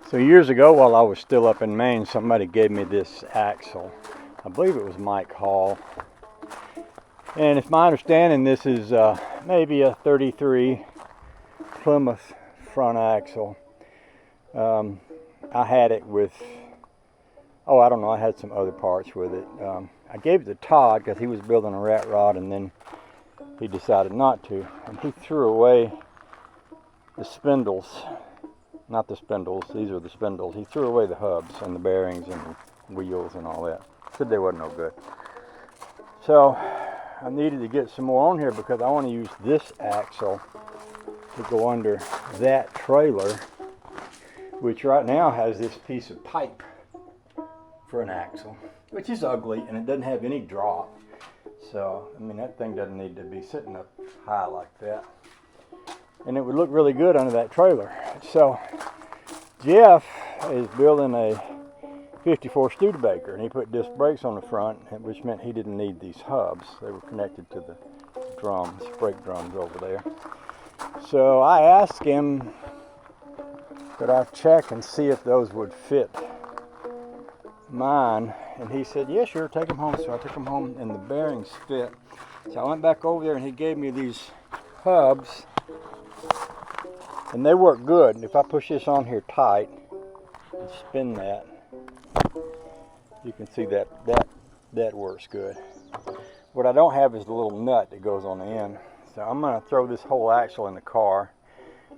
So years ago, while I was still up in Maine, somebody gave me this axle. I believe it was Mike Hall. And it's my understanding this is maybe a 33 Plymouth front axle. I had it with, oh, I don't know, I had some other parts with it. I gave it to Todd because he was building a rat rod, and then he decided not to. And he threw away the spindles. Not the spindles, these are the spindles. He threw away the hubs and the bearings and the wheels and all that. Said they wasn't no good. So I needed to get some more on here because I want to use this axle to go under that trailer, which right now has this piece of pipe for an axle, which is ugly and it doesn't have any drop. So, I mean, that thing doesn't need to be sitting up high like that. And it would look really good under that trailer. So Jeff is building a 54 Studebaker, and he put disc brakes on the front, which meant he didn't need these hubs. They were connected to the drums, brake drums over there. So I asked him, could I check and see if those would fit mine? And he said, yeah, sure, take them home. So I took them home and the bearings fit. So I went back over there and he gave me these hubs. And they work good. If I push this on here tight and spin that, you can see that works good. What I don't have is the little nut that goes on the end. So I'm going to throw this whole axle in the car,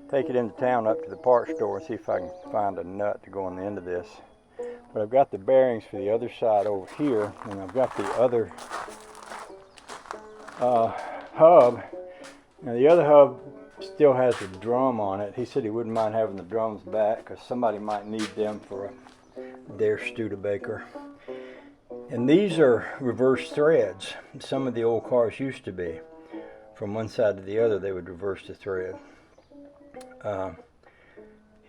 take it into town up to the parts store and see if I can find a nut to go on the end of this. But I've got the bearings for the other side over here, and I've got the other hub. Now the other hub still has a drum on it. He said he wouldn't mind having the drums back because somebody might need them for their Studebaker. And these are reverse threads. Some of the old cars used to be. From one side to the other, they would reverse the thread.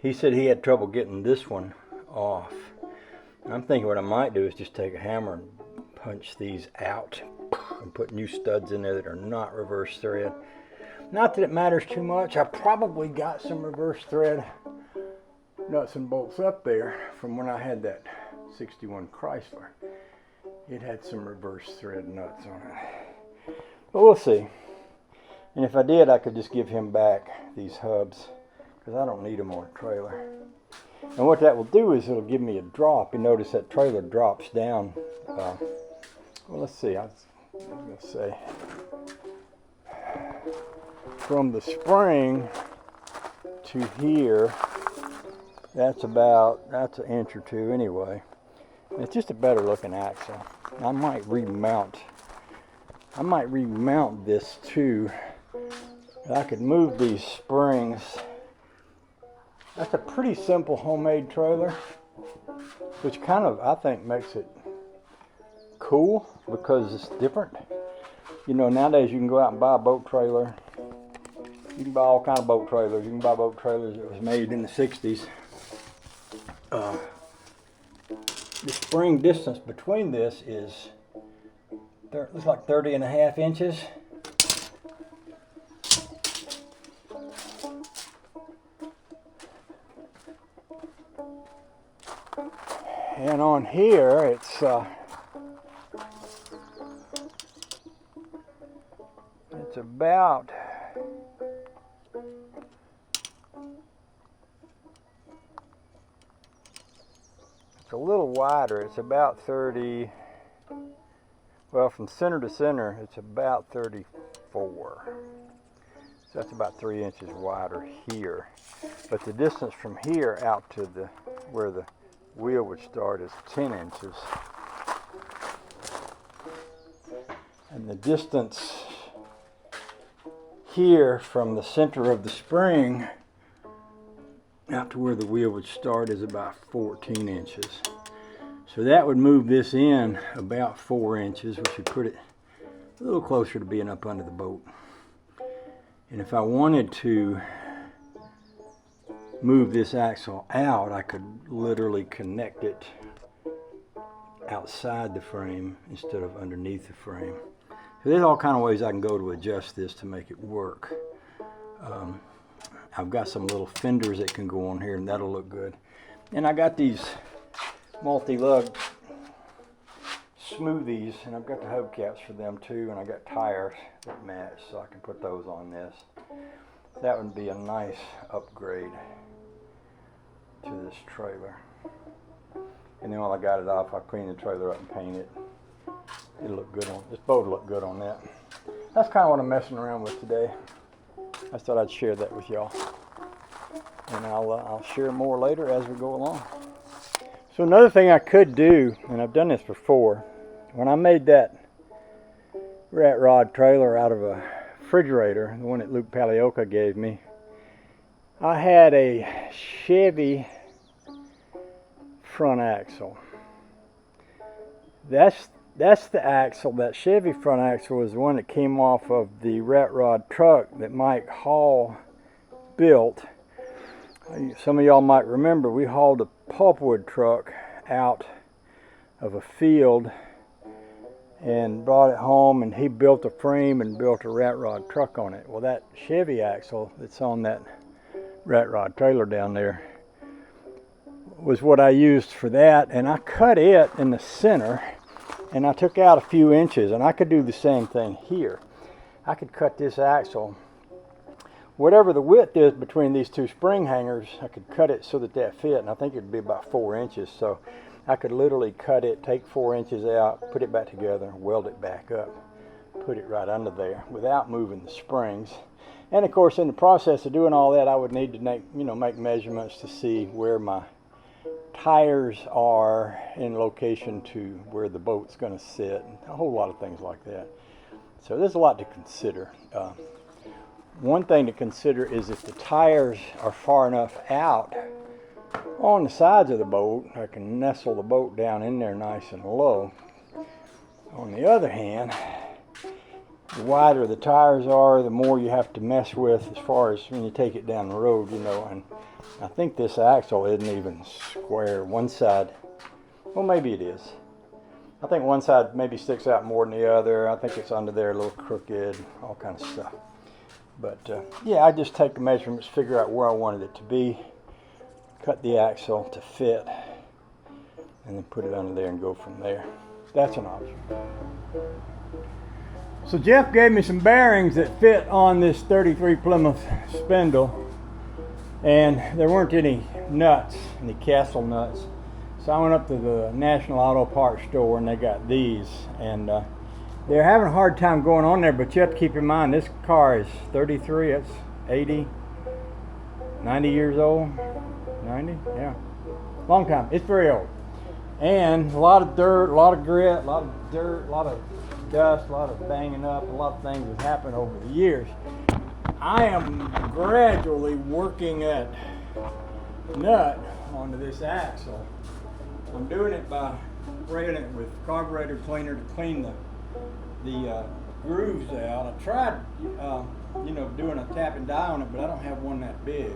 He said he had trouble getting this one off. I'm thinking what I might do is just take a hammer and punch these out and put new studs in there that are not reverse thread. Not that it matters too much. I probably got some reverse thread nuts and bolts up there from when I had that 61 Chrysler. It had some reverse thread nuts on it. But we'll see. And if I did, I could just give him back these hubs because I don't need them on a trailer. And what that will do is it'll give me a drop. You notice that trailer drops down. Well, let's see. I was going to say from the spring to here, that's an inch or two anyway. It's just a better looking axle. I might remount this too. I could move these springs. That's a pretty simple homemade trailer, which kind of, I think, makes it cool because it's different. You know, nowadays you can go out and buy a boat trailer. You can buy all kind of boat trailers. You can buy boat trailers that was made in the 60s. The spring distance between this is, looks like 30.5 inches. And on here, it's about a little wider. It's about 30. Well, from center to center, it's about 34. So that's about 3 inches wider here. But the distance from here out to where the wheel would start is 10 inches. And the distance here from the center of the spring out to where the wheel would start is about 14 inches. So that would move this in about 4 inches, which would put it a little closer to being up under the boat. And if I wanted to move this axle out, I could literally connect it outside the frame instead of underneath the frame. So there's all kind of ways I can go to adjust this to make it work. I've got some little fenders that can go on here, and that'll look good. And I got these multi-lug smoothies, and I've got the hubcaps for them too, and I got tires that match, so I can put those on this. That would be a nice upgrade to this trailer. And then while I got it off, I'll clean the trailer up and paint it. It'll look good on this boat. Will look good on that. That's kind of what I'm messing around with today. I thought I'd share that with y'all, and I'll share more later as we go along. So another thing I could do, and I've done this before, when I made that rat rod trailer out of a refrigerator, the one that Luke Palioka gave me, I had a Chevy front axle. That's the axle. That Chevy front axle was the one that came off of the rat rod truck that Mike Hall built. Some of y'all might remember we hauled a pulpwood truck out of a field and brought it home, and he built a frame and built a rat rod truck on it. Well, that Chevy axle that's on that rat rod trailer down there was what I used for that, and I cut it in the center, and I took out a few inches, and I could do the same thing here. I could cut this axle, whatever the width is between these two spring hangers, I could cut it so that fit, and I think it'd be about 4 inches. So I could literally cut it, take 4 inches out, put it back together, weld it back up, put it right under there without moving the springs. And of course, in the process of doing all that, I would need to make measurements to see where my tires are in location to where the boat's going to sit, and a whole lot of things like that. So there's a lot to consider. One thing to consider is if the tires are far enough out on the sides of the boat, I can nestle the boat down in there nice and low. On the other hand, the wider the tires are, the more you have to mess with as far as when you take it down the road, and I think this axle isn't even square. One side, well, maybe it is. I think one side maybe sticks out more than the other. I think it's under there a little crooked, all kinds of stuff. But yeah, I just take the measurements, figure out where I wanted it to be, cut the axle to fit, and then put it under there and go from there. That's an option. So Jeff gave me some bearings that fit on this 33 Plymouth spindle, and there weren't any nuts, any castle nuts. So I went up to the National Auto Parts store, and they got these, and they're having a hard time going on there, but you have to keep in mind this car is 33, it's 80, 90 years old. 90? Yeah. Long time. It's very old. And a lot of dirt, a lot of grit, a lot of dirt, a lot of dust, a lot of banging up, a lot of things have happened over the years. I am gradually working that nut onto this axle. I'm doing it by spraying it with carburetor cleaner to clean the grooves out. I tried, doing a tap and die on it, but I don't have one that big.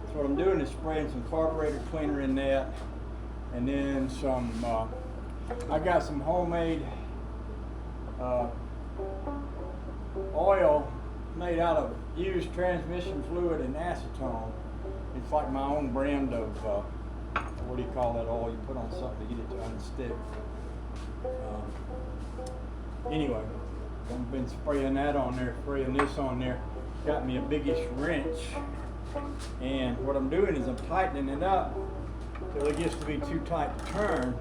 So what I'm doing is spraying some carburetor cleaner in that, and then some. I got some homemade oil made out of used transmission fluid and acetone. It's like my own brand of what do you call that oil you put on something to get it to unstick. Anyway, I've been spraying that on there, spraying this on there. Got me a biggish wrench, and what I'm doing is I'm tightening it up till it gets to be too tight to turn.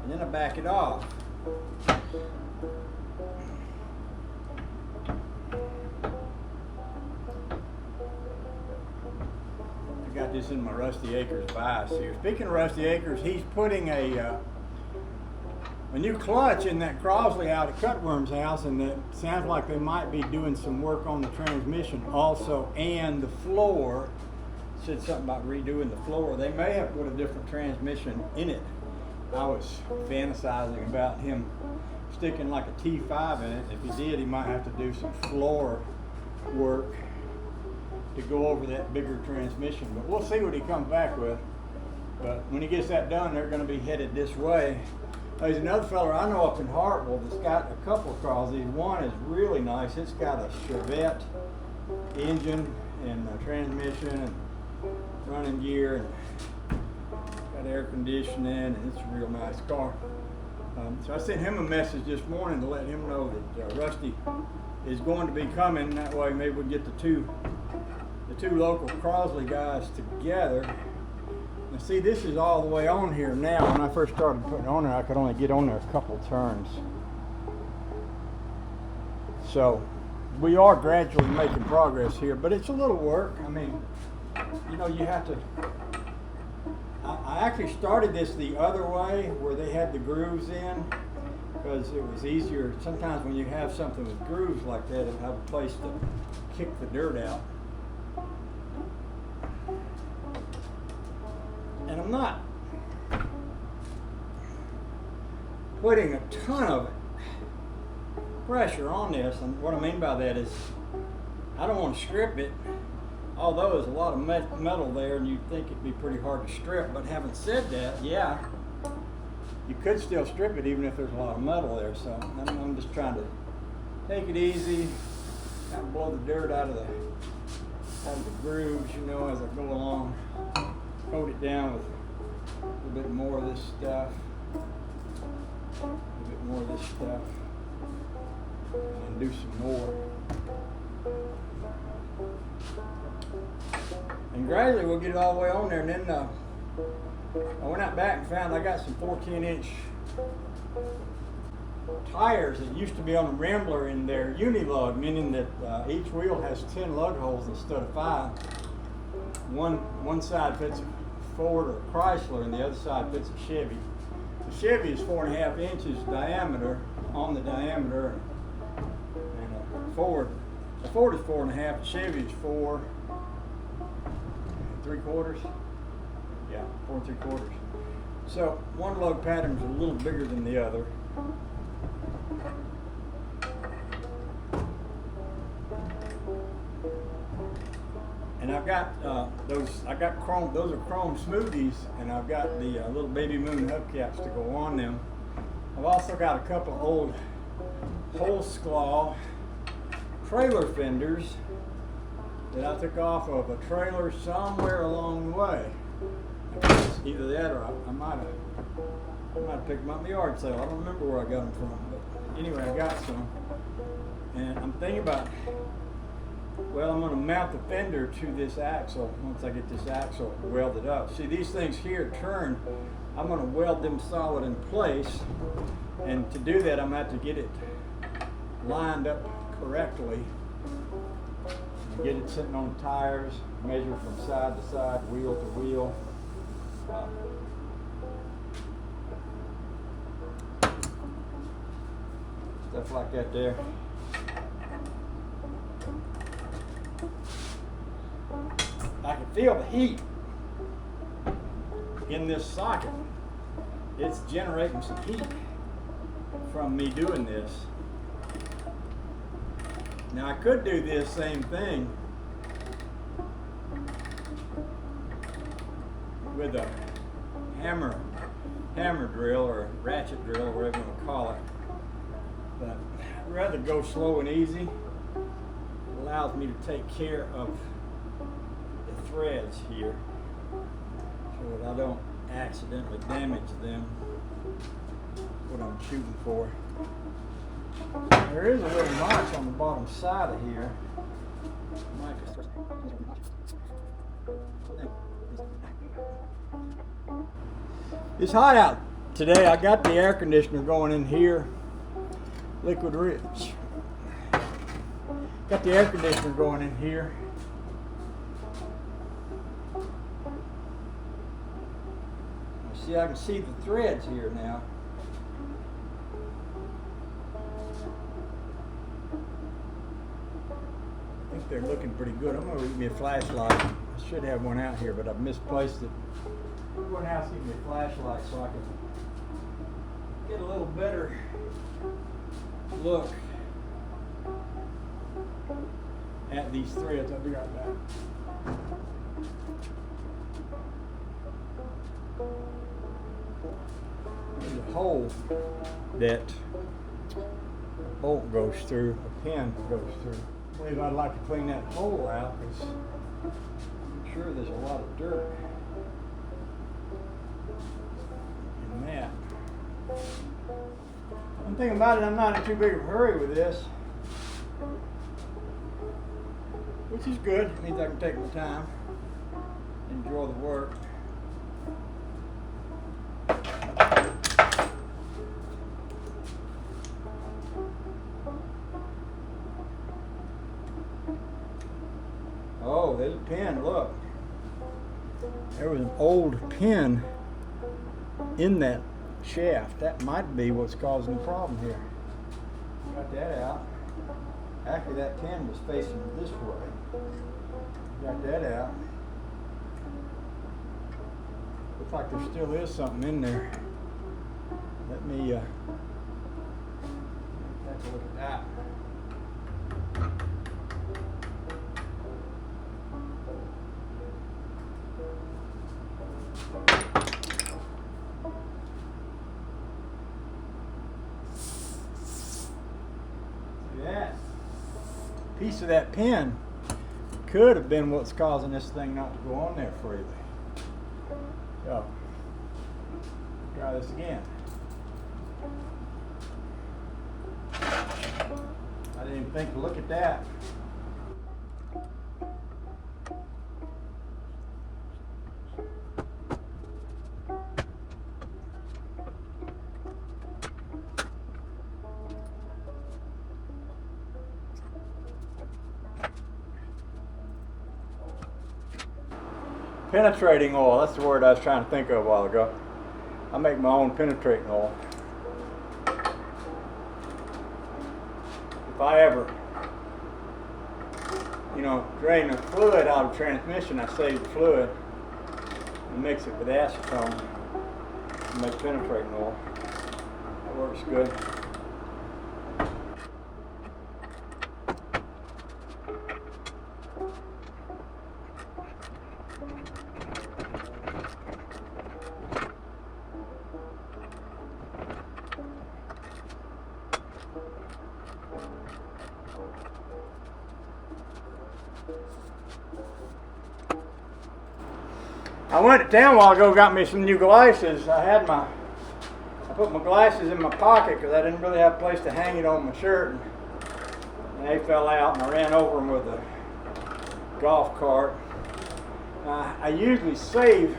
And then I back it off. I got this in my Rusty Acres bias here. Speaking of Rusty Acres, he's putting a new clutch in that Crosley out at Cutworm's house, and it sounds like they might be doing some work on the transmission also, and the floor. Said something about redoing the floor. They may have put a different transmission in it. I was fantasizing about him sticking like a T5 in it. If he did, he might have to do some floor work to go over that bigger transmission. But we'll see what he comes back with. But when he gets that done, they're going to be headed this way. There's another fella I know up in Hartville that's got a couple of cars. One is really nice. It's got a Chevette engine and a transmission and running gear and got air conditioning, and it's a real nice car. So I sent him a message this morning to let him know that Rusty is going to be coming. That way maybe we'll get the two local Crosley guys together. Now see, this is all the way on here now. When I first started putting it on there, I could only get on there a couple turns. So we are gradually making progress here, but it's a little work. I mean, you know, you have to. I actually started this the other way, where they had the grooves in, because it was easier. Sometimes when you have something with grooves like that, it'll have a place to kick the dirt out. And I'm not putting a ton of pressure on this, and what I mean by that is I don't want to strip it, although there's a lot of metal there and you'd think it'd be pretty hard to strip. But having said that, yeah, you could still strip it even if there's a lot of metal there. So I'm just trying to take it easy, kind of blow the dirt out of the grooves, you know, as I go along. Coat it down with a little bit more of this stuff, a little bit more of this stuff, and do some more. And gradually we'll get it all the way on there, and then I went out back and found I got some 14-inch tires that used to be on the Rambler in their unilug, meaning that each wheel has 10 lug holes instead of 5. One side fits a Ford or Chrysler, and the other side fits a Chevy. The Chevy is 4.5 inches diameter on the diameter, and the Ford is 4.5. The Chevy is 4 3/4. Yeah, 4 3/4. So one lug pattern is a little bigger than the other. And I've got those are chrome smoothies, and I've got the little baby moon hubcaps to go on them. I've also got a couple of old Holsclaw trailer fenders that I took off of a trailer somewhere along the way. It's either that or I might have picked them up in the yard sale. I don't remember where I got them from, but anyway, I got some. And I'm thinking about, well, I'm going to mount the fender to this axle once I get this axle welded up. See, these things here turn. I'm going to weld them solid in place, and to do that I'm going to have to get it lined up correctly and get it sitting on tires, measure from side to side, wheel to wheel. Stuff like that there. I can feel the heat in this socket. It's generating some heat from me doing this. Now I could do this same thing with a hammer drill or ratchet drill, or whatever you want to call it. But I'd rather go slow and easy. It allows me to take care of the threads here so that I don't accidentally damage them. That's what I'm shooting for. There is a little notch on the bottom side of here. It's hot out today. I got the air conditioner going in here, Liquid Rich. Got the air conditioner going in here. See, I can see the threads here now. I think they're looking pretty good. I'm going to get me a flashlight. I should have one out here, but I've misplaced it. I'm going to have to get me a flashlight so I can get a little better look at these threads. I'll be right back. There's a hole hole that bolt goes through, a pin goes through. I believe I'd like to clean that hole out because I'm sure there's a lot of dirt in that. One thing about it, I'm not in too big of a hurry with this, which is good. It means I can take my time, enjoy the work. Oh, there's a pin, look. There was an old pin in that shaft. That might be what's causing the problem here. Got that out. Actually, that pin was facing this way. Got that out. Looks like there still is something in there. Let me take a look at that. That piece of that pin could have been what's causing this thing not to go on there freely. So, try this again. I didn't even think to look at that. Penetrating oil, that's the word I was trying to think of a while ago. I make my own penetrating oil. If I ever, drain the fluid out of the transmission, I save the fluid and mix it with acetone and make penetrating oil. That works good. I went to town a while ago, got me some new glasses. I put my glasses in my pocket because I didn't really have a place to hang it on my shirt, and they fell out, and I ran over them with a golf cart. I usually save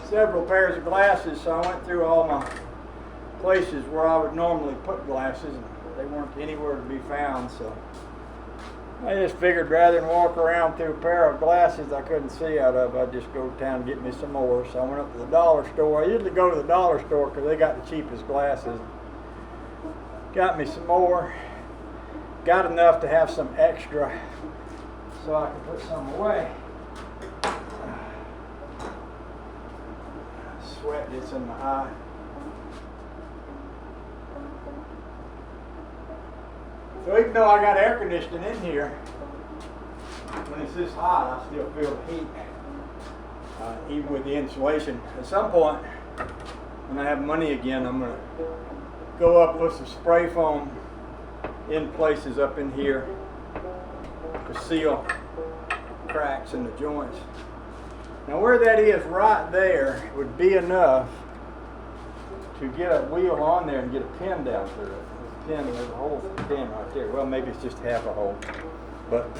several pairs of glasses, so I went through all my places where I would normally put glasses, and they weren't anywhere to be found, so I just figured rather than walk around through a pair of glasses I couldn't see out of, I'd just go to town and get me some more. So I went up to the dollar store. I usually go to the dollar store because they got the cheapest glasses. Got me some more. Got enough to have some extra so I can put some away. Sweat gets in my eye. So even though I got air conditioning in here, when it's this hot, I still feel the heat, even with the insulation. At some point, when I have money again, I'm going to go up and put some spray foam in places up in here to seal cracks in the joints. Now where that is right there would be enough to get a wheel on there and get a pin down through it. There's a hole for the pin right there. Well, maybe it's just half a hole, but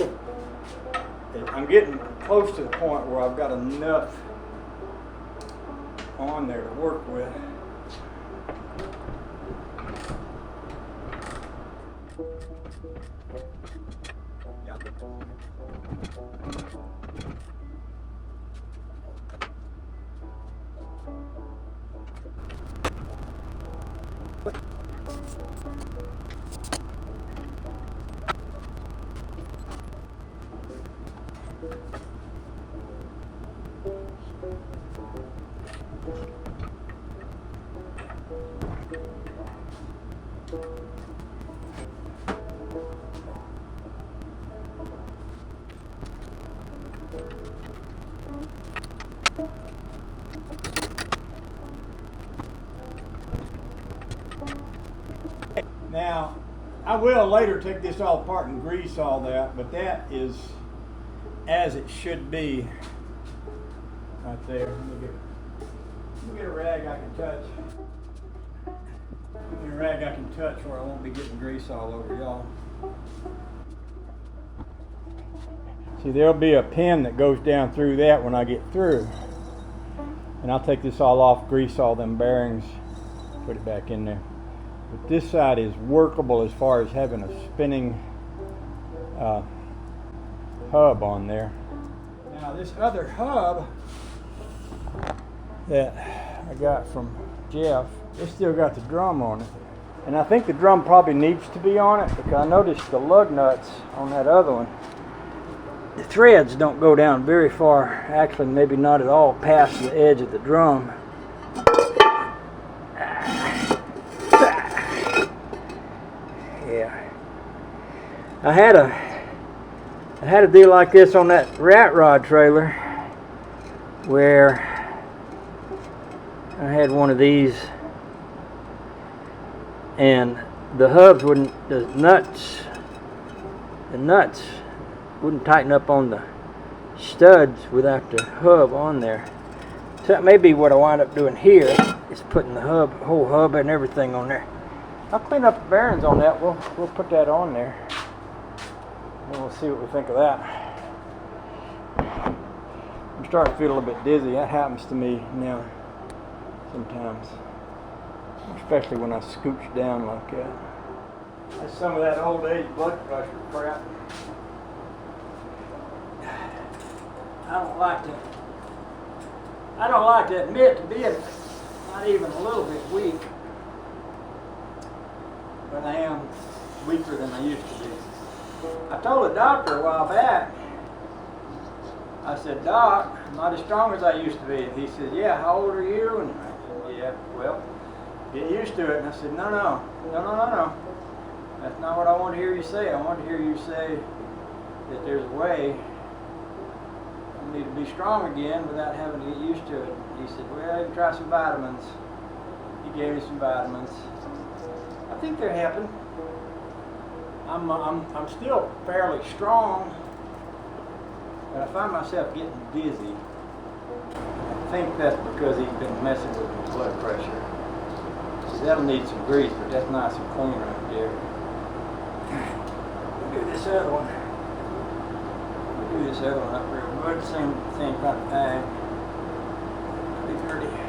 I'm getting close to the point where I've got enough on there to work with. Now, I will later take this all apart and grease all that, but that is as it should be right there. Let me get a rag I can touch. Give me a rag I can touch where I won't be getting grease all over y'all. See, there'll be a pin that goes down through that when I get through. And I'll take this all off, grease all them bearings, put it back in there. But this side is workable as far as having a spinning hub on there. Now this other hub that I got from Jeff, it's still got the drum on it. And I think the drum probably needs to be on it because I noticed the lug nuts on that other one, the threads don't go down very far, actually maybe not at all past the edge of the drum. Yeah. I had a deal like this on that rat rod trailer where I had one of these and the hubs wouldn't, the nuts wouldn't tighten up on the studs without the hub on there. So that may be what I wind up doing here, is putting the whole hub and everything on there. I'll clean up the bearings on that. We'll put that on there. And we'll see what we think of that. I'm starting to feel a little bit dizzy. That happens to me now sometimes. Especially when I scooch down like that. That's some of that old age blood pressure crap. I don't like to admit to being not even a little bit weak, but I am weaker than I used to be. I told the doctor a while back, I said, "Doc, I'm not as strong as I used to be." And he said, "Yeah, how old are you?" And I said, "Yeah, well, get used to it." And I said, No. That's not what I want to hear you say. I want to hear you say that there's a way for me to be strong again without having to get used to it. He said, "Well, you can try some vitamins." He gave me some vitamins. I think they're helping. I'm still fairly strong, but I find myself getting dizzy. I think that's because he's been messing with my blood pressure. So that'll need some grease, but that's nice and clean right there. We'll do this other one. We'll do this other one up real good. Same kind of thing. Pretty dirty.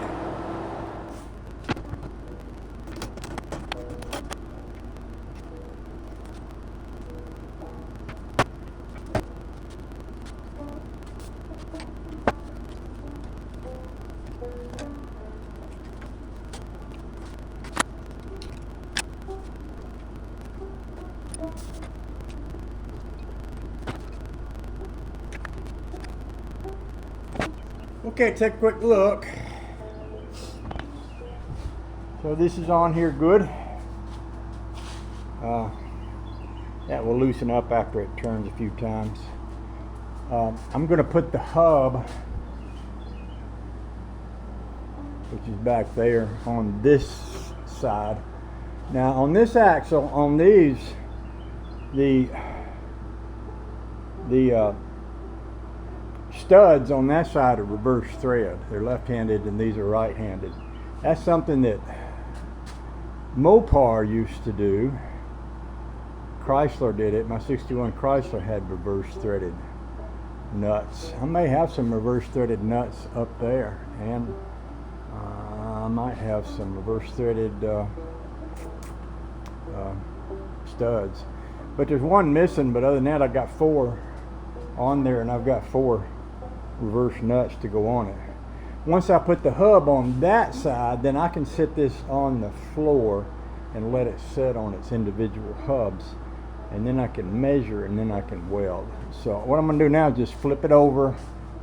Okay, take a quick look. So this is on here good. That will loosen up after it turns a few times. I'm going to put the hub, which is back there, on this side. Now on this axle, on these, the studs on that side are reverse thread. They're left-handed and these are right-handed. That's something that Mopar used to do. Chrysler did it. My 61 Chrysler had reverse threaded nuts. I may have some reverse threaded nuts up there, and I might have some reverse threaded studs. But there's one missing, but other than that, I've got 4 on there, and I've got 4 reverse nuts to go on it. Once I put the hub on that side, then I can sit this on the floor and let it set on its individual hubs, and then I can measure and then I can weld. So what I'm going to do now is just flip it over,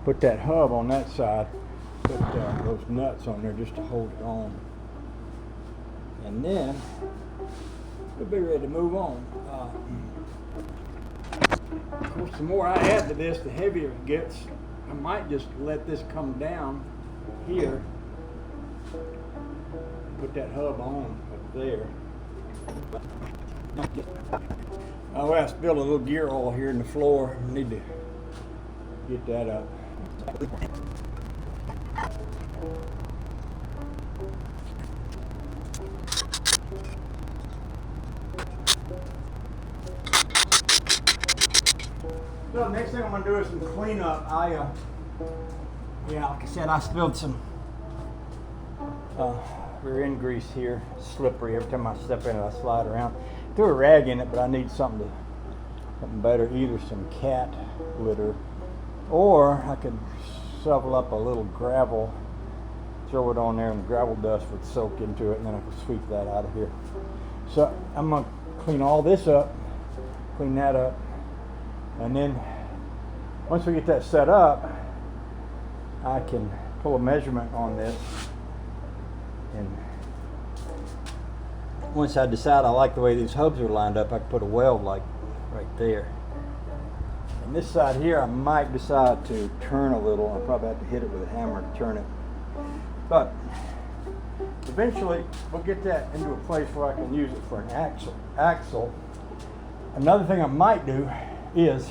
put that hub on that side, put those nuts on there just to hold it on, and then we'll be ready to move on. Of course, the more I add to this, the heavier it gets. I might just let this come down here, put that hub on up there, Oh, I spilled a little gear oil here in the floor. I need to get that up. So next thing I'm gonna do is some cleanup. Yeah, like I said, I spilled some rear end grease here. It's slippery every time I step in it. I slide around. Threw a rag in it, but I need something better. Either some cat litter, or I could shovel up a little gravel, throw it on there, and the gravel dust would soak into it, and then I could sweep that out of here. So I'm gonna clean all this up, clean that up, and then once we get that set up, I can pull a measurement on this, and once I decide I like the way these hubs are lined up, I can put a weld like right there. And this side here, I might decide to turn a little. I'll probably have to hit it with a hammer to turn it. But eventually, we'll get that into a place where I can use it for an axle. Another thing I might do is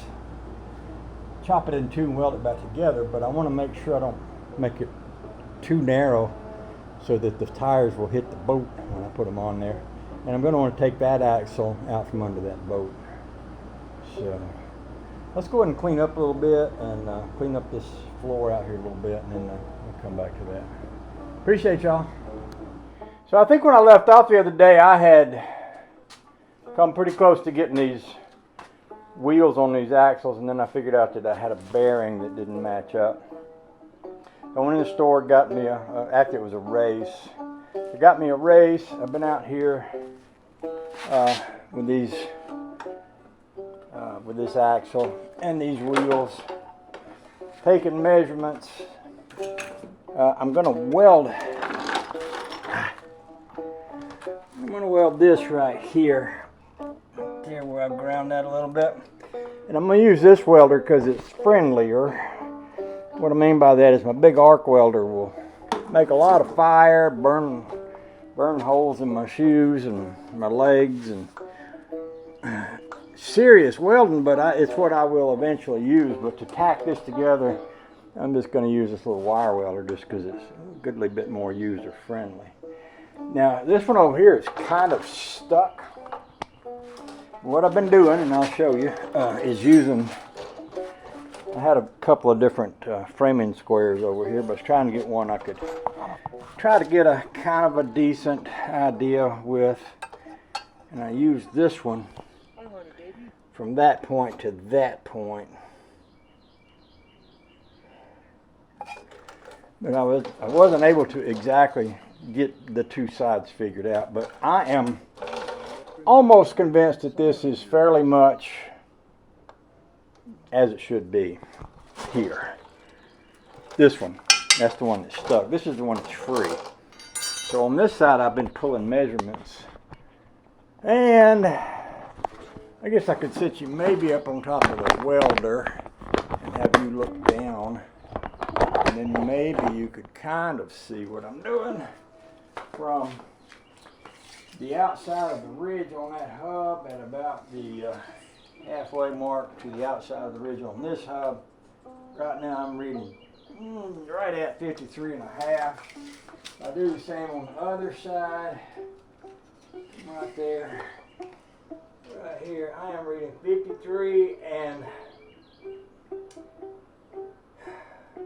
chop it in two and weld it back together, but I want to make sure I don't make it too narrow so that the tires will hit the boat when I put them on there. And I'm going to want to take that axle out from under that boat. So let's go ahead and clean up a little bit and clean up this floor out here a little bit, and then we'll come back to that. Appreciate y'all. So I think when I left off the other day, I had come pretty close to getting these wheels on these axles, and then I figured out that I had a bearing that didn't match up. I went in the store, got me actually it was a race. It got me a race. I've been out here with this axle and these wheels, taking measurements. I'm going to weld this right here, there where I've ground that a little bit, and I'm going to use this welder because it's friendlier. What I mean by that is my big arc welder will make a lot of fire, burn holes in my shoes and my legs, and serious welding, but it's what I will eventually use. But to tack this together, I'm just going to use this little wire welder just because it's a goodly bit more user friendly. Now this one over here is kind of stuck. What I've been doing, and I'll show you, is using, I had a couple of different framing squares over here, but I was trying to get one I could try to get a kind of a decent idea with, and I used this one from that point to that point. But I wasn't able to exactly get the two sides figured out, but I am almost convinced that this is fairly much as it should be here. This one, that's the one that's stuck. This is the one that's free. So on this side I've been pulling measurements, and I guess I could sit you maybe up on top of the welder and have you look down, and then maybe you could kind of see what I'm doing from the outside of the ridge on that hub at about the halfway mark to the outside of the ridge on this hub. Right now I'm reading right at 53.5. I do the same on the other side, right there. Right here, I am reading 53 and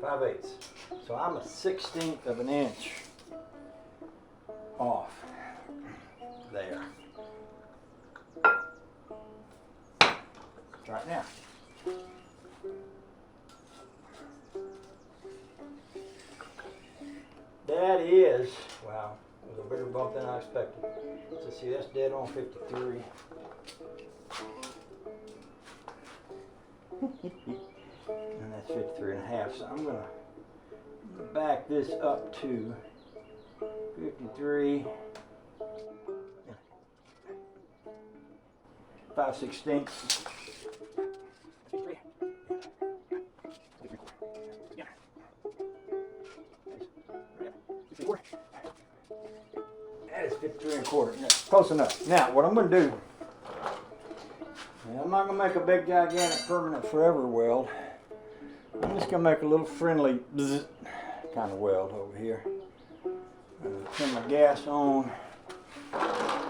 5/8. So I'm a 1/16 of an inch off there. Right now. That is, wow, it was a bigger bump than I expected. So see, that's dead on 53. And that's 53.5. So I'm going to back this up to 53. 5/16. That is 53 quarter. Yeah, close enough. Now, what I'm going to do, I'm not going to make a big, gigantic, permanent forever weld. I'm just going to make a little friendly kind of weld over here. Turn my gas on.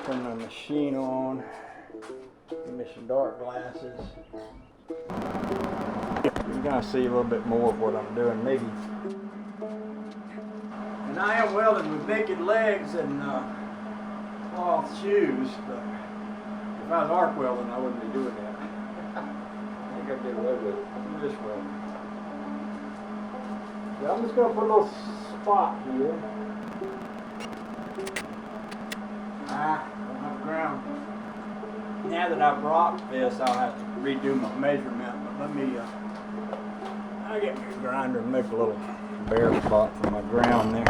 Turn my machine on. Give me some dark glasses. You're going to see a little bit more of what I'm doing, maybe. And I am welding with naked legs and cloth shoes, but if I was arc welding, I wouldn't be doing that. I think I'd get away with it. I'm just welding. So I'm just going to put a little spot here. On the ground. Now that I've rocked this, I'll have to redo my measurement, but let me, I'll get me a grinder and make a little bare spot for my ground there.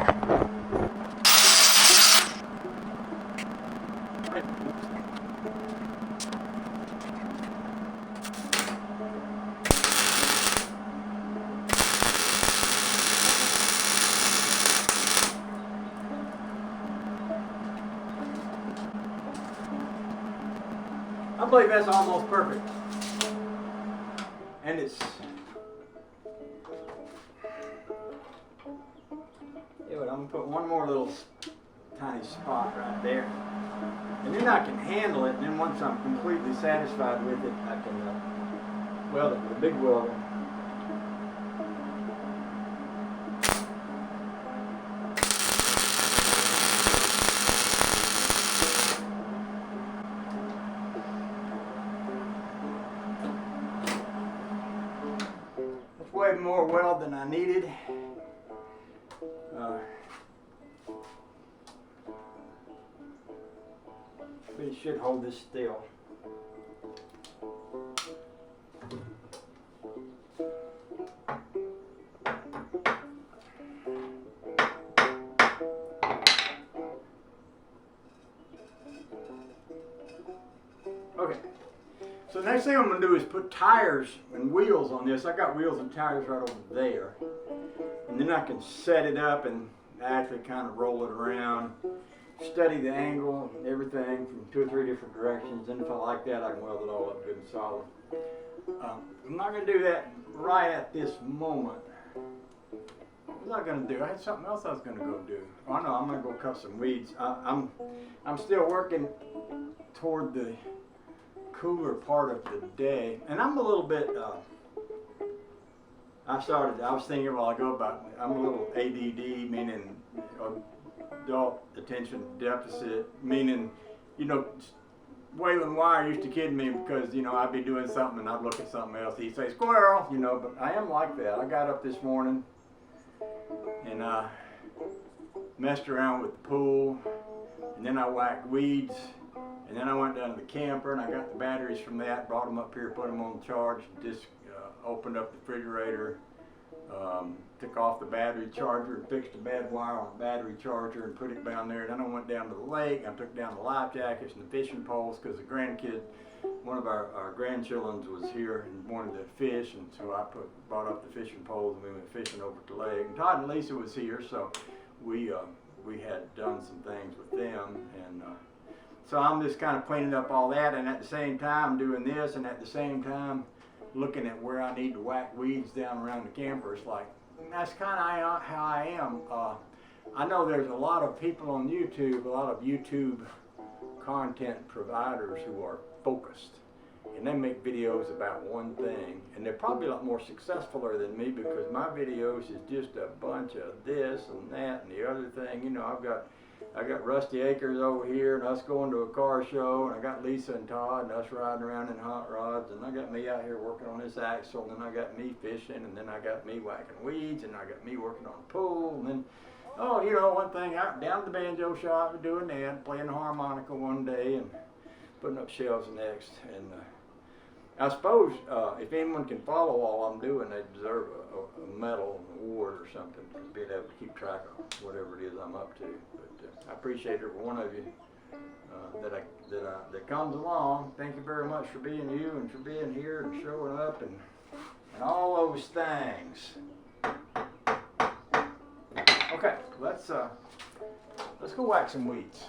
I believe that's almost perfect. And it's, yeah, but I'm gonna put one more little tiny spot right there. And then I can handle it, and then once I'm completely satisfied with it, I can weld it with a big welder. Way more weld than I needed. But it should hold this still. Okay. So the next thing I'm going to do is put tires and wheels on this. I got wheels and tires right over there. And then I can set it up and actually kind of roll it around, study the angle and everything from 2 or 3 different directions. And if I like that, I can weld it all up good and solid. I'm not going to do that right at this moment. What was I going to do? I had something else I was going to go do. Oh no, I'm going to go cut some weeds. I'm still working toward the cooler part of the day, and I'm a little bit I was thinking a while ago about, I'm a little ADD, meaning adult attention deficit, meaning, you know, Waylon Wire used to kid me because, you know, I'd be doing something and I'd look at something else. He'd say, squirrel, you know, but I am like that. I got up this morning and messed around with the pool, and then I whacked weeds. And then I went down to the camper and I got the batteries from that, brought them up here, put them on the charge, just opened up the refrigerator, took off the battery charger and fixed a bad wire on the battery charger and put it down there. Then I went down to the lake. I took down the life jackets and the fishing poles because the grandkid, one of our grandchildren was here and wanted to fish, and so I brought up the fishing poles and we went fishing over at the lake. And Todd and Lisa was here, so we had done some things with them, and so I'm just kind of cleaning up all that, and at the same time doing this, and at the same time looking at where I need to whack weeds down around the camper. It's like, that's kind of how I am. I know there's a lot of people on YouTube, a lot of YouTube content providers who are focused, and they make videos about one thing, and they're probably a lot more successfuler than me because my videos is just a bunch of this and that and the other thing. You know, I got Rusty Acres over here and us going to a car show, and I got Lisa and Todd and us riding around in hot rods, and I got me out here working on this axle, and then I got me fishing, and then I got me whacking weeds, and I got me working on the pool, and then, oh, you know, one thing, out down at the banjo shop doing that, playing the harmonica one day and putting up shelves the next. And I suppose if anyone can follow all I'm doing, they deserve a medal, an award or something for being able to keep track of whatever it is I'm up to. But I appreciate every one of you that comes along. Thank you very much for being you and for being here and showing up and all those things. Okay, let's go whack some weeds.